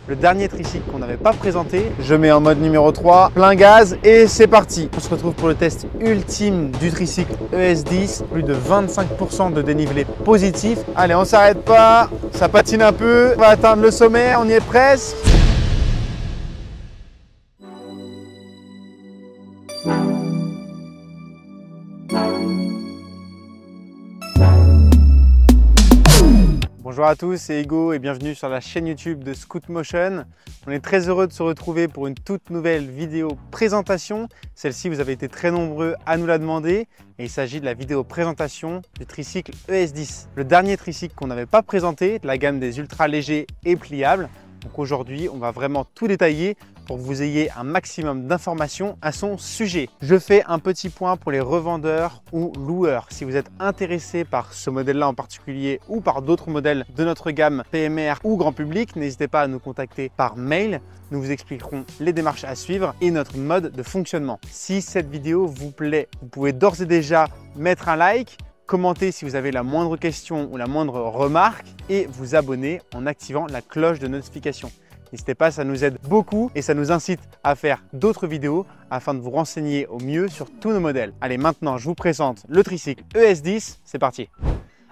le dernier tricycle qu'on n'avait pas présenté. Je mets en mode numéro 3, plein gaz et c'est parti. On se retrouve pour le test ultime du tricycle ES10, plus de 25% de dénivelé positif. Allez, on s'arrête pas, ça patine un peu, on va atteindre le sommet, on y est presque. Bonjour à tous, c'est Hugo et bienvenue sur la chaîne YouTube de Scoot Motion. On est très heureux de se retrouver pour une toute nouvelle vidéo présentation. Celle-ci, vous avez été très nombreux à nous la demander et il s'agit de la vidéo présentation du tricycle ES10. Le dernier tricycle qu'on n'avait pas présenté de la gamme des ultra légers et pliables. Donc aujourd'hui, on va vraiment tout détailler pour que vous ayez un maximum d'informations à son sujet. Je fais un petit point pour les revendeurs ou loueurs. Si vous êtes intéressé par ce modèle-là en particulier ou par d'autres modèles de notre gamme PMR ou grand public, n'hésitez pas à nous contacter par mail. Nous vous expliquerons les démarches à suivre et notre mode de fonctionnement. Si cette vidéo vous plaît, vous pouvez d'ores et déjà mettre un like, commenter si vous avez la moindre question ou la moindre remarque et vous abonner en activant la cloche de notification. N'hésitez pas, ça nous aide beaucoup et ça nous incite à faire d'autres vidéos afin de vous renseigner au mieux sur tous nos modèles. Allez, maintenant, je vous présente le tricycle ES10. C'est parti.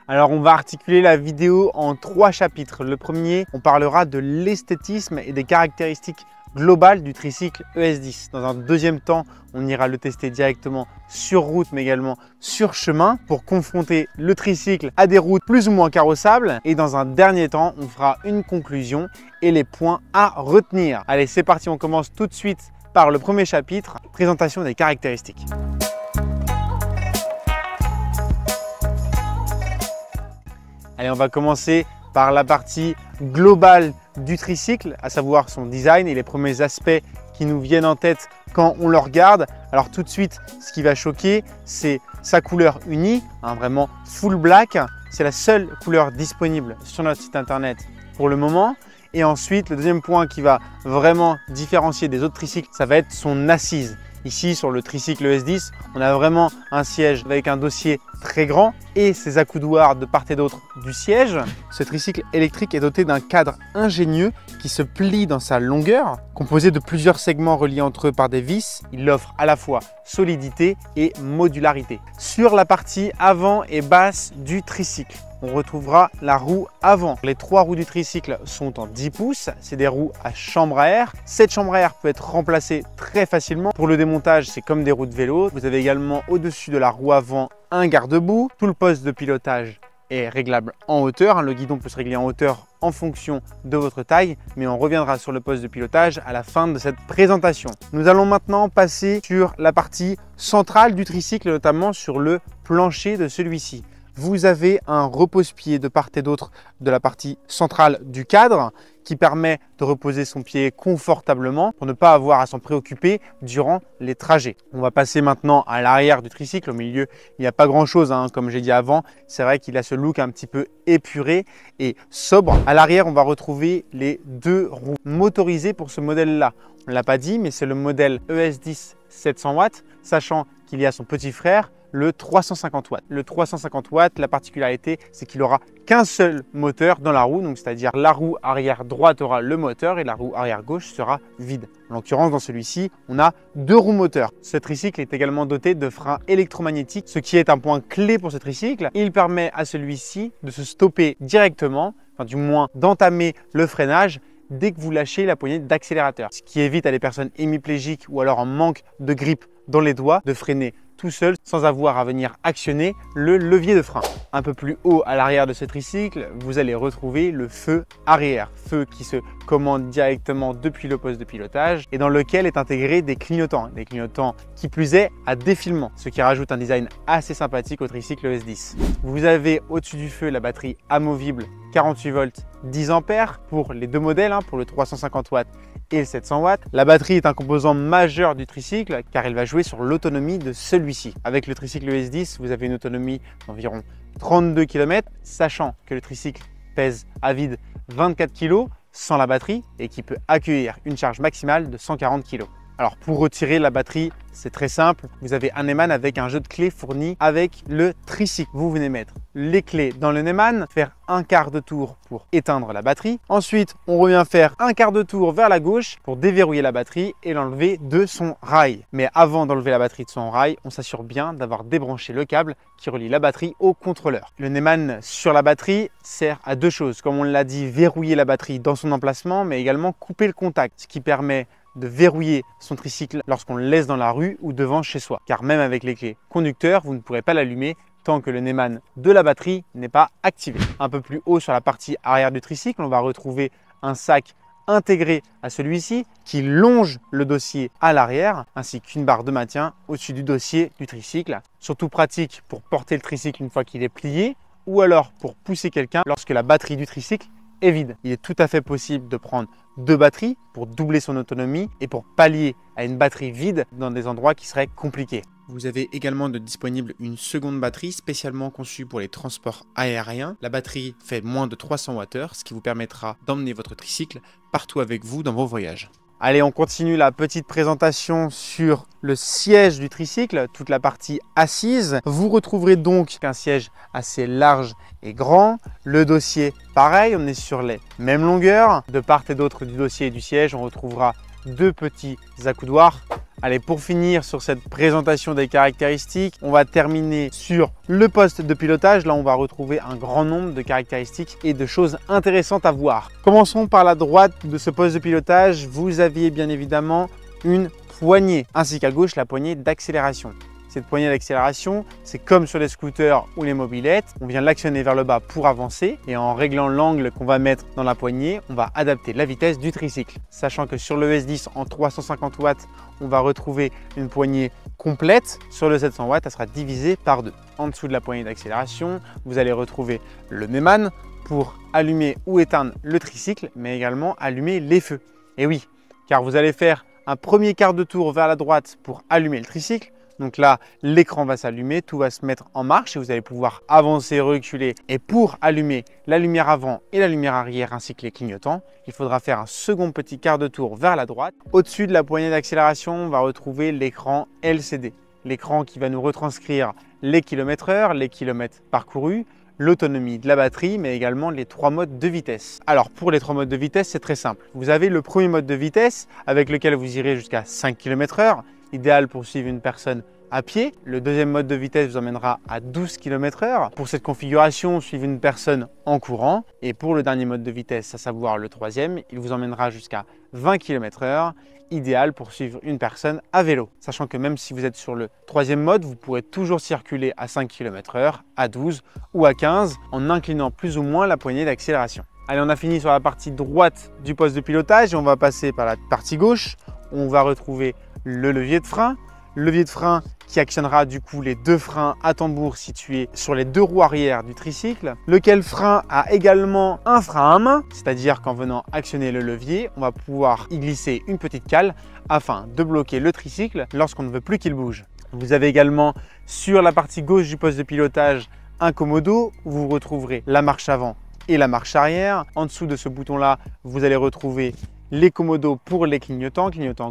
Alors, on va articuler la vidéo en 3 chapitres. Le premier, on parlera de l'esthétisme et des caractéristiques globales du tricycle ES10. Dans un deuxième temps, on ira le tester directement sur route mais également sur chemin pour confronter le tricycle à des routes plus ou moins carrossables. Et dans un dernier temps, on fera une conclusion et les points à retenir. Allez, c'est parti, on commence tout de suite par le premier chapitre, présentation des caractéristiques. Allez, on va commencer par la partie globale du tricycle, à savoir son design et les premiers aspects qui nous viennent en tête quand on le regarde. Alors tout de suite, ce qui va choquer, c'est sa couleur unie, vraiment full black. C'est la seule couleur disponible sur notre site internet pour le moment. Et ensuite, le deuxième point qui va vraiment différencier des autres tricycles, ça va être son assise. Ici, sur le tricycle ES10, on a vraiment un siège avec un dossier très grand et ses accoudoirs de part et d'autre du siège. Ce tricycle électrique est doté d'un cadre ingénieux qui se plie dans sa longueur. Composé de plusieurs segments reliés entre eux par des vis, il offre à la fois solidité et modularité. Sur la partie avant et basse du tricycle, on retrouvera la roue avant. Les 3 roues du tricycle sont en 10 pouces. C'est des roues à chambre à air. Cette chambre à air peut être remplacée très facilement. Pour le démontage, c'est comme des roues de vélo. Vous avez également au-dessus de la roue avant un garde-boue. Tout le poste de pilotage est réglable en hauteur. Le guidon peut se régler en hauteur en fonction de votre taille, mais on reviendra sur le poste de pilotage à la fin de cette présentation. Nous allons maintenant passer sur la partie centrale du tricycle, notamment sur le plancher de celui-ci. Vous avez un repose-pied de part et d'autre de la partie centrale du cadre qui permet de reposer son pied confortablement pour ne pas avoir à s'en préoccuper durant les trajets. On va passer maintenant à l'arrière du tricycle. Au milieu, il n'y a pas grand-chose, comme j'ai dit avant. C'est vrai qu'il a ce look un petit peu épuré et sobre. À l'arrière, on va retrouver les 2 roues motorisées pour ce modèle-là. On ne l'a pas dit, mais c'est le modèle ES10 700 watts, sachant qu'il y a son petit frère, le 350 watts. Le 350 watts, la particularité, c'est qu'il n'aura qu'un seul moteur dans la roue, donc c'est-à-dire la roue arrière droite aura le moteur et la roue arrière gauche sera vide. En l'occurrence, dans celui-ci, on a 2 roues moteurs. Ce tricycle est également doté de freins électromagnétiques, ce qui est un point clé pour ce tricycle. Il permet à celui-ci de se stopper directement, enfin du moins d'entamer le freinage dès que vous lâchez la poignée d'accélérateur, ce qui évite à des personnes hémiplégiques ou alors en manque de grippe dans les doigts de freiner tout seul sans avoir à venir actionner le levier de frein. Un peu plus haut à l'arrière de ce tricycle, vous allez retrouver le feu arrière, feu qui se commande directement depuis le poste de pilotage et dans lequel est intégré des clignotants qui plus est à défilement, ce qui rajoute un design assez sympathique au tricycle ES10. Vous avez au-dessus du feu la batterie amovible 48 volts 10 ampères pour les 2 modèles, pour le 350 watts et le 700 watts. La batterie est un composant majeur du tricycle car elle va jouer sur l'autonomie de celui-ci. Avec le tricycle ES10, vous avez une autonomie d'environ 32 km, sachant que le tricycle pèse à vide 24 kg sans la batterie et qui peut accueillir une charge maximale de 140 kg. Alors pour retirer la batterie, c'est très simple. Vous avez un Neumann avec un jeu de clés fourni avec le tricycle. Vous venez mettre les clés dans le Neumann, faire un quart de tour pour éteindre la batterie. Ensuite, on revient faire un quart de tour vers la gauche pour déverrouiller la batterie et l'enlever de son rail. Mais avant d'enlever la batterie de son rail, on s'assure bien d'avoir débranché le câble qui relie la batterie au contrôleur. Le Neumann sur la batterie sert à deux choses. Comme on l'a dit, verrouiller la batterie dans son emplacement, mais également couper le contact, ce qui permet de verrouiller son tricycle lorsqu'on le laisse dans la rue ou devant chez soi. Car même avec les clés conducteurs, vous ne pourrez pas l'allumer tant que le Neumann de la batterie n'est pas activé. Un peu plus haut sur la partie arrière du tricycle, on va retrouver un sac intégré à celui-ci qui longe le dossier à l'arrière ainsi qu'une barre de maintien au-dessus du dossier du tricycle. Surtout pratique pour porter le tricycle une fois qu'il est plié ou alors pour pousser quelqu'un lorsque la batterie du tricycle est vide. Il est tout à fait possible de prendre deux batteries pour doubler son autonomie et pour pallier à une batterie vide dans des endroits qui seraient compliqués. Vous avez également de disponible une seconde batterie spécialement conçue pour les transports aériens. La batterie fait moins de 300 Wh, ce qui vous permettra d'emmener votre tricycle partout avec vous dans vos voyages. Allez, on continue la petite présentation sur le siège du tricycle, toute la partie assise. Vous retrouverez donc un siège assez large et grand. Le dossier, pareil, on est sur les mêmes longueurs. De part et d'autre du dossier et du siège, on retrouvera deux petits accoudoirs. Allez, pour finir sur cette présentation des caractéristiques, on va terminer sur le poste de pilotage. Là, on va retrouver un grand nombre de caractéristiques et de choses intéressantes à voir. Commençons par la droite de ce poste de pilotage. Vous aviez bien évidemment une poignée, ainsi qu'à gauche, la poignée d'accélération. Cette poignée d'accélération, c'est comme sur les scooters ou les mobylettes. On vient l'actionner vers le bas pour avancer et en réglant l'angle qu'on va mettre dans la poignée, on va adapter la vitesse du tricycle. Sachant que sur le S10 en 350 watts, on va retrouver une poignée complète. Sur le 700 watts, elle sera divisée par deux. En dessous de la poignée d'accélération, vous allez retrouver le Neumann pour allumer ou éteindre le tricycle, mais également allumer les feux. Et oui, car vous allez faire un premier quart de tour vers la droite pour allumer le tricycle. Donc là, l'écran va s'allumer, tout va se mettre en marche et vous allez pouvoir avancer, reculer. Et pour allumer la lumière avant et la lumière arrière ainsi que les clignotants, il faudra faire un second petit quart de tour vers la droite. Au-dessus de la poignée d'accélération, on va retrouver l'écran LCD. L'écran qui va nous retranscrire les kilomètres/heure, les kilomètres parcourus, l'autonomie de la batterie, mais également les trois modes de vitesse. Alors pour les trois modes de vitesse, c'est très simple. Vous avez le premier mode de vitesse avec lequel vous irez jusqu'à 5 km/h. Idéal pour suivre une personne à pied. Le deuxième mode de vitesse vous emmènera à 12 km/h. Pour cette configuration, suivre une personne en courant. Et pour le dernier mode de vitesse, à savoir le troisième, il vous emmènera jusqu'à 20 km/h. Idéal pour suivre une personne à vélo. Sachant que même si vous êtes sur le troisième mode, vous pourrez toujours circuler à 5 km/h, à 12 ou à 15 en inclinant plus ou moins la poignée d'accélération. Allez, on a fini sur la partie droite du poste de pilotage et on va passer par la partie gauche. On va retrouver le levier de frein qui actionnera du coup les deux freins à tambour situés sur les deux roues arrière du tricycle, lequel frein a également un frein à main, c'est-à-dire qu'en venant actionner le levier, on va pouvoir y glisser une petite cale afin de bloquer le tricycle lorsqu'on ne veut plus qu'il bouge. Vous avez également sur la partie gauche du poste de pilotage un commodo où vous retrouverez la marche avant et la marche arrière. En dessous de ce bouton-là, vous allez retrouver les commodos pour les clignotants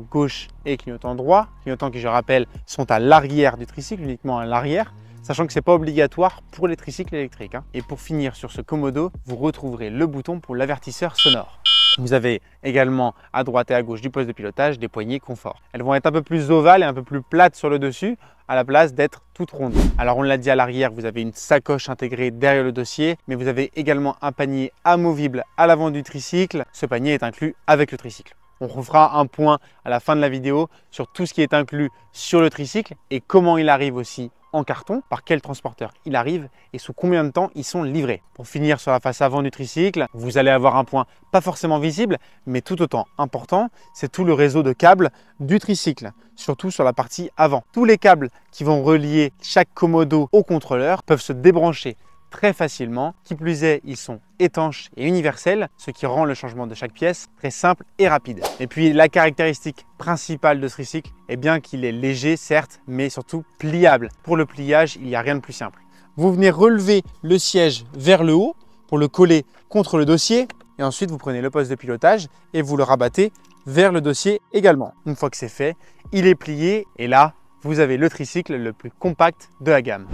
gauche et clignotant droit. Clignotants qui, je rappelle, sont à l'arrière du tricycle, uniquement à l'arrière, sachant que ce n'est pas obligatoire pour les tricycles électriques. Et pour finir sur ce commodo, vous retrouverez le bouton pour l'avertisseur sonore. Vous avez également à droite et à gauche du poste de pilotage des poignées confort. Elles vont être un peu plus ovales et un peu plus plates sur le dessus à la place d'être toutes rondes. Alors on l'a dit, à l'arrière, vous avez une sacoche intégrée derrière le dossier, mais vous avez également un panier amovible à l'avant du tricycle. Ce panier est inclus avec le tricycle. On refera un point à la fin de la vidéo sur tout ce qui est inclus sur le tricycle et comment il arrive aussi en carton, par quel transporteur il arrive et sous combien de temps ils sont livrés. Pour finir sur la face avant du tricycle, vous allez avoir un point pas forcément visible, mais tout autant important, c'est tout le réseau de câbles du tricycle, surtout sur la partie avant. Tous les câbles qui vont relier chaque commodo au contrôleur peuvent se débrancher très facilement. Qui plus est, ils sont étanches et universels, ce qui rend le changement de chaque pièce très simple et rapide. Et puis la caractéristique principale de ce tricycle est bien qu'il est léger, certes, mais surtout pliable. Pour le pliage, il n'y a rien de plus simple. Vous venez relever le siège vers le haut pour le coller contre le dossier et ensuite vous prenez le poste de pilotage et vous le rabattez vers le dossier également. Une fois que c'est fait, il est plié et là, vous avez le tricycle le plus compact de la gamme.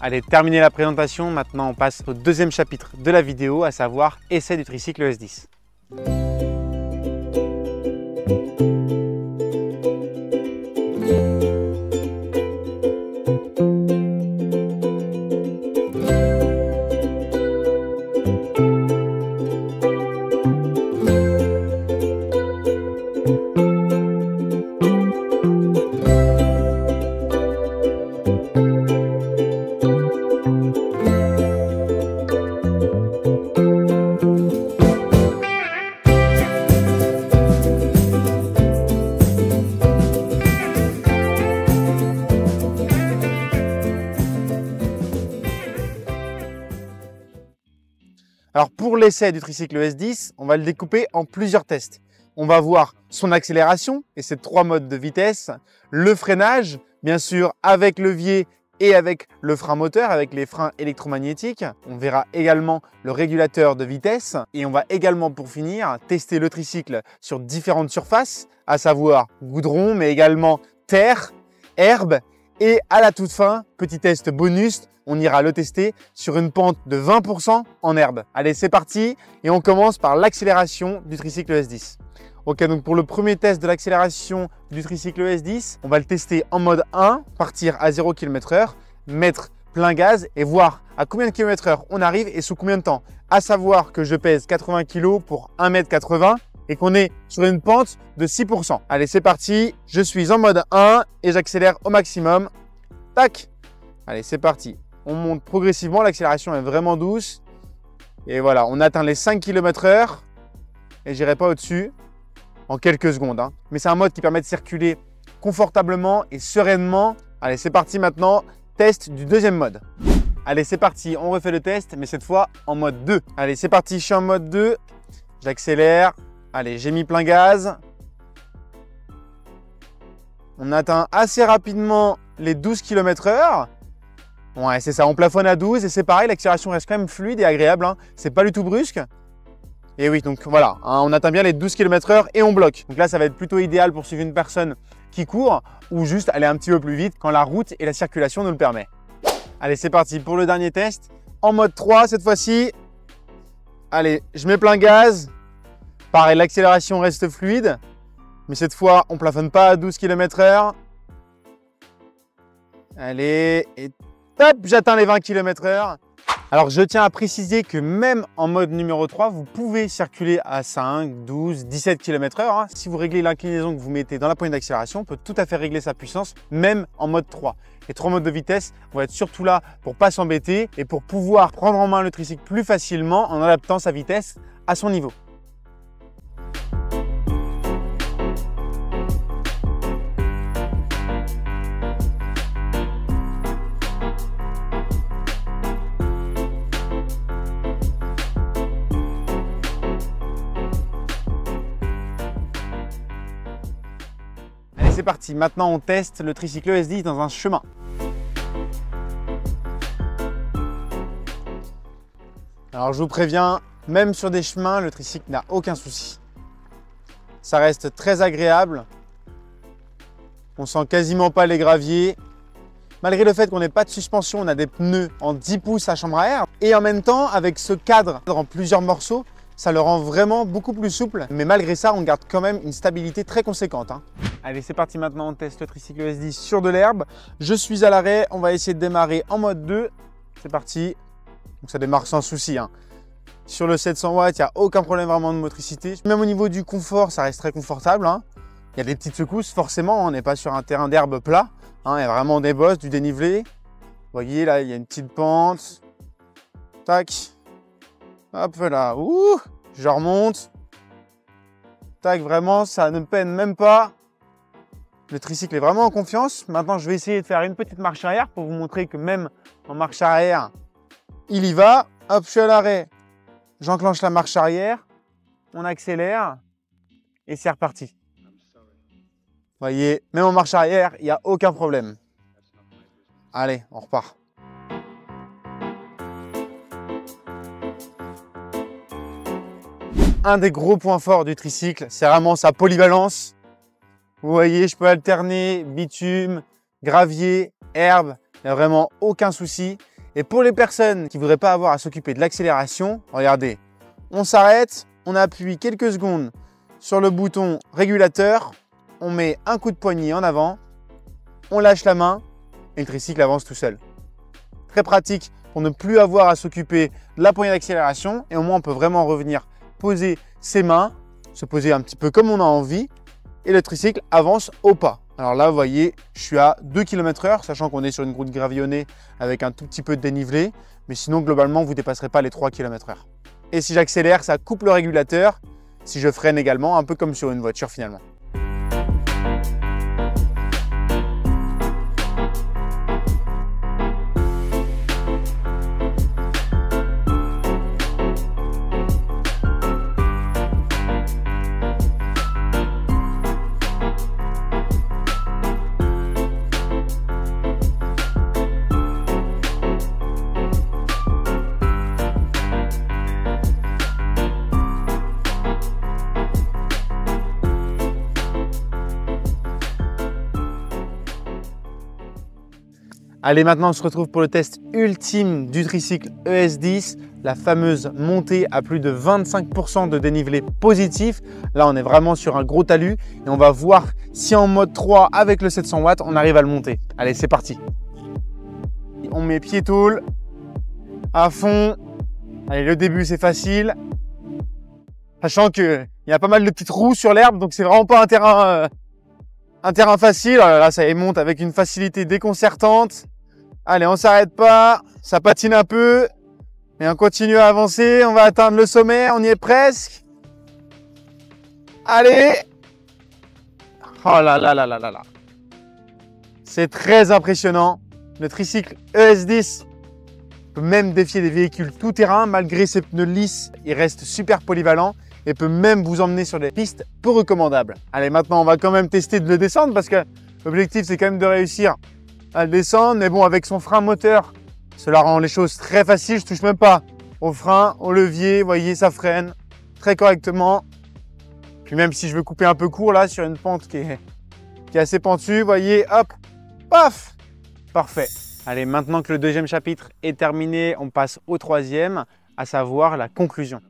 Allez, terminé la présentation, maintenant on passe au deuxième chapitre de la vidéo, à savoir essai du tricycle ES10. Alors pour l'essai du tricycle ES10, on va le découper en plusieurs tests. On va voir son accélération et ses 3 modes de vitesse, le freinage, bien sûr avec levier et avec le frein moteur, avec les freins électromagnétiques. On verra également le régulateur de vitesse et on va également pour finir tester le tricycle sur différentes surfaces, à savoir goudron mais également terre, herbe et à la toute fin, petit test bonus, on ira le tester sur une pente de 20% en herbe. Allez, c'est parti et on commence par l'accélération du tricycle ES10. Ok, donc pour le premier test de l'accélération du tricycle ES10, on va le tester en mode 1, partir à 0 km/h, mettre plein gaz et voir à combien de km/h on arrive et sous combien de temps. À savoir que je pèse 80 kg pour 1,80 m et qu'on est sur une pente de 6%. Allez, c'est parti, je suis en mode 1 et j'accélère au maximum. Tac! Allez, c'est parti. On monte progressivement, l'accélération est vraiment douce. Et voilà, on atteint les 5 km/h et j'irai pas au-dessus en quelques secondes. Mais c'est un mode qui permet de circuler confortablement et sereinement. Allez, c'est parti maintenant, test du deuxième mode. Allez, c'est parti, on refait le test, mais cette fois en mode 2. Allez, c'est parti, je suis en mode 2. J'accélère. Allez, j'ai mis plein gaz. On atteint assez rapidement les 12 km/h. Ouais, c'est ça, on plafonne à 12 et c'est pareil, l'accélération reste quand même fluide et agréable. C'est pas du tout brusque. Et oui, donc voilà, on atteint bien les 12 km/h et on bloque. Donc là, ça va être plutôt idéal pour suivre une personne qui court ou juste aller un petit peu plus vite quand la route et la circulation nous le permettent. Allez, c'est parti pour le dernier test. En mode 3 cette fois-ci. Allez, je mets plein gaz. Pareil, l'accélération reste fluide. Mais cette fois, on plafonne pas à 12 km/h. Allez, et top, j'atteins les 20 km/h. Alors, je tiens à préciser que même en mode numéro 3, vous pouvez circuler à 5, 12, 17 km/h. Si vous réglez l'inclinaison que vous mettez dans la poignée d'accélération, on peut tout à fait régler sa puissance, même en mode 3. Les 3 modes de vitesse vont être surtout là pour ne pas s'embêter et pour pouvoir prendre en main le tricycle plus facilement en adaptant sa vitesse à son niveau. C'est parti, maintenant on teste le tricycle ES10 dans un chemin. Alors je vous préviens, même sur des chemins, le tricycle n'a aucun souci. Ça reste très agréable. On sent quasiment pas les graviers. Malgré le fait qu'on n'ait pas de suspension, on a des pneus en 10 pouces à chambre à air. Et en même temps, avec ce cadre en plusieurs morceaux, ça le rend vraiment beaucoup plus souple. Mais malgré ça, on garde quand même une stabilité très conséquente. Allez, c'est parti maintenant, on teste le tricycle ES10 sur de l'herbe. Je suis à l'arrêt, on va essayer de démarrer en mode 2. C'est parti. Donc ça démarre sans souci. Sur le 700 watts, il n'y a aucun problème vraiment de motricité. Même au niveau du confort, ça reste très confortable. Il y a des petites secousses, forcément, on n'est pas sur un terrain d'herbe plat. Il y a vraiment des bosses, du dénivelé. Vous voyez, là, il y a une petite pente. Tac. Hop là. Ouh, je remonte. Tac, vraiment, ça ne peine même pas. Le tricycle est vraiment en confiance. Maintenant, je vais essayer de faire une petite marche arrière pour vous montrer que même en marche arrière, il y va. Hop, je suis à l'arrêt. J'enclenche la marche arrière. On accélère. Et c'est reparti. Vous voyez, même en marche arrière, il n'y a aucun problème. Allez, on repart. Un des gros points forts du tricycle, c'est vraiment sa polyvalence. Vous voyez, je peux alterner bitume, gravier, herbe, il n'y a vraiment aucun souci. Et pour les personnes qui ne voudraient pas avoir à s'occuper de l'accélération, regardez, on s'arrête, on appuie quelques secondes sur le bouton régulateur, on met un coup de poignet en avant, on lâche la main et le tricycle avance tout seul. Très pratique pour ne plus avoir à s'occuper de la poignée d'accélération et au moins on peut vraiment revenir poser ses mains, se poser un petit peu comme on a envie et le tricycle avance au pas. Alors là, vous voyez, je suis à 2 km/h, sachant qu'on est sur une route gravillonnée avec un tout petit peu de dénivelé, mais sinon, globalement, vous ne dépasserez pas les 3 km/h. Et si j'accélère, ça coupe le régulateur. Si je freine également, un peu comme sur une voiture finalement. Allez, maintenant on se retrouve pour le test ultime du tricycle ES10, la fameuse montée à plus de 25% de dénivelé positif. Là, on est vraiment sur un gros talus et on va voir si en mode 3 avec le 700 watts, on arrive à le monter. Allez, c'est parti. On met pied-tôle à fond. Allez, le début, c'est facile. Sachant qu'il y a pas mal de petites roues sur l'herbe, donc c'est vraiment pas un terrain facile. Là, ça y monte avec une facilité déconcertante. Allez, on s'arrête pas, ça patine un peu, mais on continue à avancer, on va atteindre le sommet, on y est presque. Allez! Oh là là là là là là! C'est très impressionnant. Le tricycle ES10 peut même défier des véhicules tout-terrain, malgré ses pneus lisses, il reste super polyvalent et peut même vous emmener sur des pistes peu recommandables. Allez, maintenant, on va quand même tester de le descendre parce que l'objectif, c'est quand même de réussir à le descendre, mais bon, avec son frein moteur, cela rend les choses très faciles. Je touche même pas au frein, au levier, vous voyez, ça freine très correctement. Puis même si je veux couper un peu court là sur une pente qui est assez pentue, vous voyez, hop, paf, parfait. Allez, maintenant que le deuxième chapitre est terminé, on passe au troisième, à savoir la conclusion.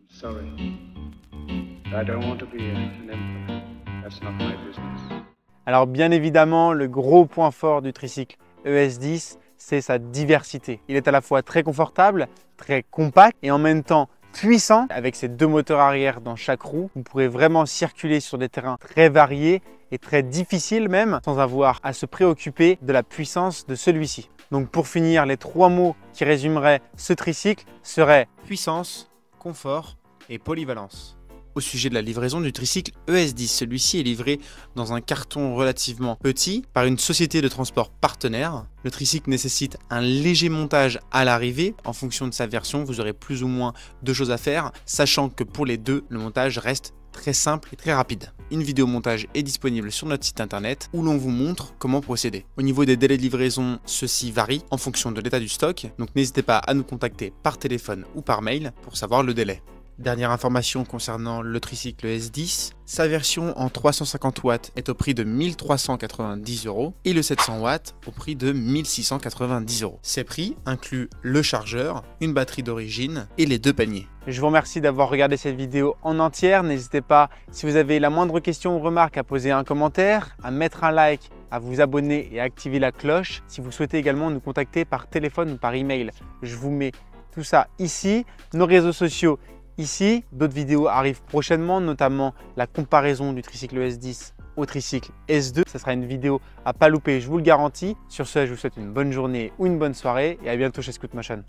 Alors bien évidemment, le gros point fort du tricycle ES10, c'est sa diversité. Il est à la fois très confortable, très compact et en même temps puissant. Avec ses deux moteurs arrière dans chaque roue, vous pourrez vraiment circuler sur des terrains très variés et très difficiles même, sans avoir à se préoccuper de la puissance de celui-ci. Donc pour finir, les trois mots qui résumeraient ce tricycle seraient puissance, confort et polyvalence. Au sujet de la livraison du tricycle ES10, celui-ci est livré dans un carton relativement petit par une société de transport partenaire. Le tricycle nécessite un léger montage à l'arrivée. En fonction de sa version, vous aurez plus ou moins de choses à faire, sachant que pour les deux, le montage reste très simple et très rapide. Une vidéo montage est disponible sur notre site internet où l'on vous montre comment procéder. Au niveau des délais de livraison, ceux-ci varient en fonction de l'état du stock, donc n'hésitez pas à nous contacter par téléphone ou par mail pour savoir le délai. Dernière information concernant le tricycle S10, sa version en 350 watts est au prix de 1 390 € et le 700 watts au prix de 1 690 €. Ces prix incluent le chargeur, une batterie d'origine et les deux paniers. Je vous remercie d'avoir regardé cette vidéo en entière. N'hésitez pas, si vous avez la moindre question ou remarque, à poser un commentaire, à mettre un like, à vous abonner et à activer la cloche. Si vous souhaitez également nous contacter par téléphone ou par email, je vous mets tout ça ici, nos réseaux sociaux ici. D'autres vidéos arrivent prochainement, notamment la comparaison du tricycle S10 au tricycle S2. Ça sera une vidéo à pas louper, je vous le garantis. Sur ce, je vous souhaite une bonne journée ou une bonne soirée et à bientôt chez Scootmotion.